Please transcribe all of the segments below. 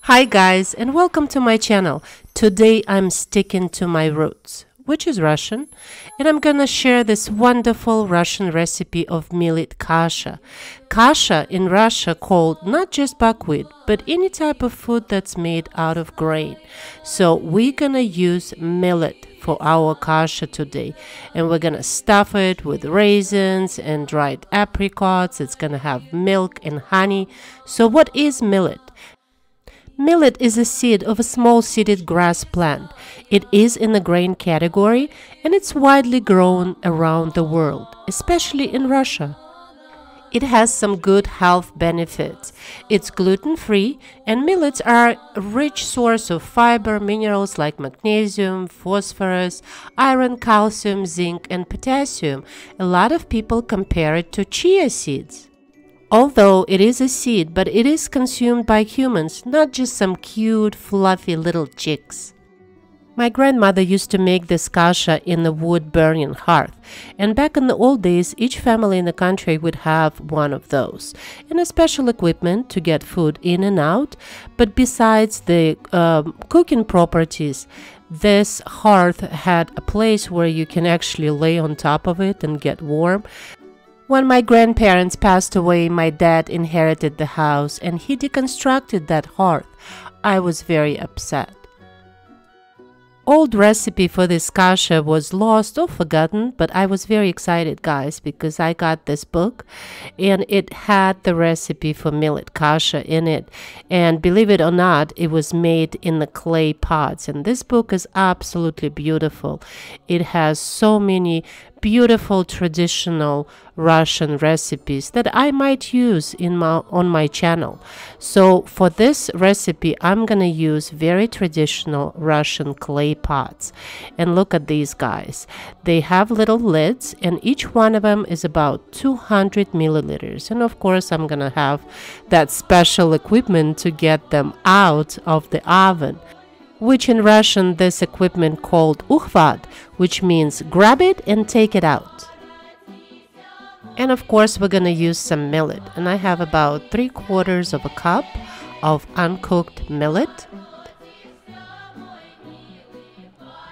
Hi guys, and welcome to my channel. Today I'm sticking to my roots, which is Russian, and I'm gonna share this wonderful Russian recipe of millet kasha. Kasha in Russia called not just buckwheat, but any type of food that's made out of grain. So we're gonna use millet for our kasha today, and we're gonna stuff it with raisins and dried apricots. It's gonna have milk and honey. So what is millet? Millet is a seed of a small-seeded grass plant. It is in the grain category and it's widely grown around the world, especially in Russia. It has some good health benefits. It's gluten-free, and millets are a rich source of fiber, minerals like magnesium, phosphorus, iron, calcium, zinc, and potassium. A lot of people compare it to chia seeds. Although it is a seed, but it is consumed by humans, not just some cute, fluffy little chicks. My grandmother used to make this kasha in the wood-burning hearth, and back in the old days, each family in the country would have one of those, and a special equipment to get food in and out. But besides the cooking properties, this hearth had a place where you can actually lay on top of it and get warm. When my grandparents passed away, my dad inherited the house and he deconstructed that hearth. I was very upset. Old recipe for this kasha was lost or forgotten, but I was very excited, guys, because I got this book and it had the recipe for millet kasha in it. And believe it or not, it was made in the clay pots, and this book is absolutely beautiful. It has so many beautiful traditional Russian recipes that I might use on my channel. So for this recipe, I'm gonna use very traditional Russian clay pots. And look at these guys. They have little lids, and each one of them is about 200 milliliters. And of course, I'm gonna have that special equipment to get them out of the oven, which in Russian this equipment called ukhvat, which means grab it and take it out. And of course we're gonna use some millet, and I have about 3/4 of a cup of uncooked millet.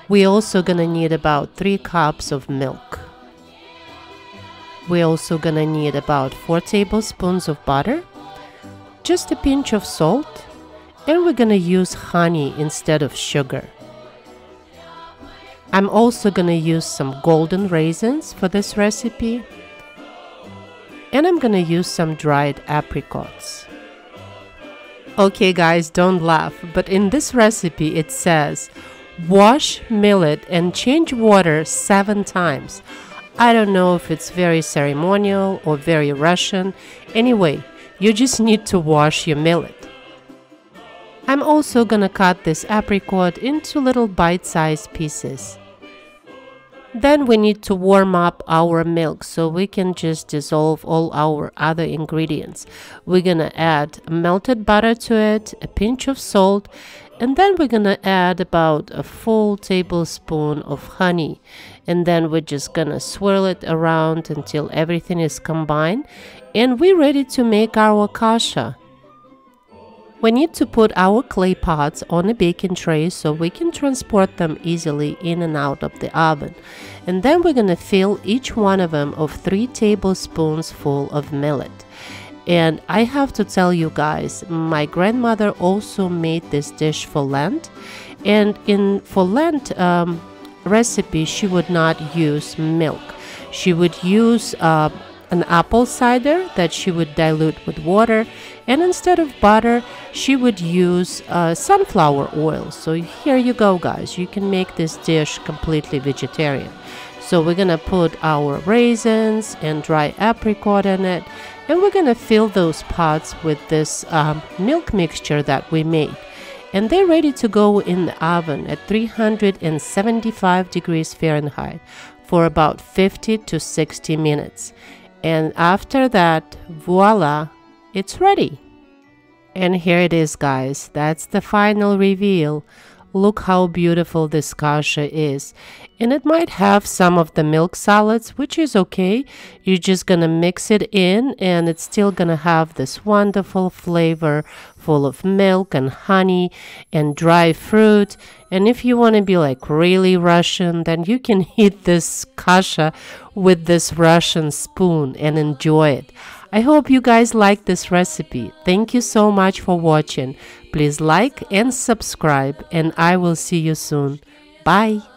We're also gonna need about 3 cups of milk. We're also gonna need about 4 tablespoons of butter, just a pinch of salt, and we're gonna use honey instead of sugar. I'm also gonna use some golden raisins for this recipe, and I'm gonna use some dried apricots. Okay guys, don't laugh, but in this recipe it says wash millet and change water 7 times. I don't know if it's very ceremonial or very Russian. Anyway, you just need to wash your millet. I'm also gonna cut this apricot into little bite-sized pieces. Then we need to warm up our milk so we can just dissolve all our other ingredients. We're gonna add melted butter to it, a pinch of salt, and then we're gonna add about a full tablespoon of honey. And then we're just gonna swirl it around until everything is combined, and we're ready to make our kasha. We need to put our clay pots on a baking tray so we can transport them easily in and out of the oven. And then we're going to fill each one of them of 3 tablespoons full of millet. And I have to tell you guys, my grandmother also made this dish for Lent. And for Lent recipe, she would not use milk. She would use an apple cider that she would dilute with water, and instead of butter she would use sunflower oil. So here you go guys, you can make this dish completely vegetarian. So we're gonna put our raisins and dry apricot in it, and we're gonna fill those pots with this milk mixture that we made, and they're ready to go in the oven at 375 degrees Fahrenheit for about 50 to 60 minutes. And after that, voila, it's ready. And here it is guys, that's the final reveal. Look how beautiful this kasha is. And it might have some of the milk solids, which is okay. You're just gonna mix it in and it's still gonna have this wonderful flavor full of milk and honey and dry fruit. And if you want to be like really Russian, then you can eat this kasha with this Russian spoon and enjoy it. I hope you guys like this recipe. Thank you so much for watching. Please like and subscribe, and I will see you soon. Bye.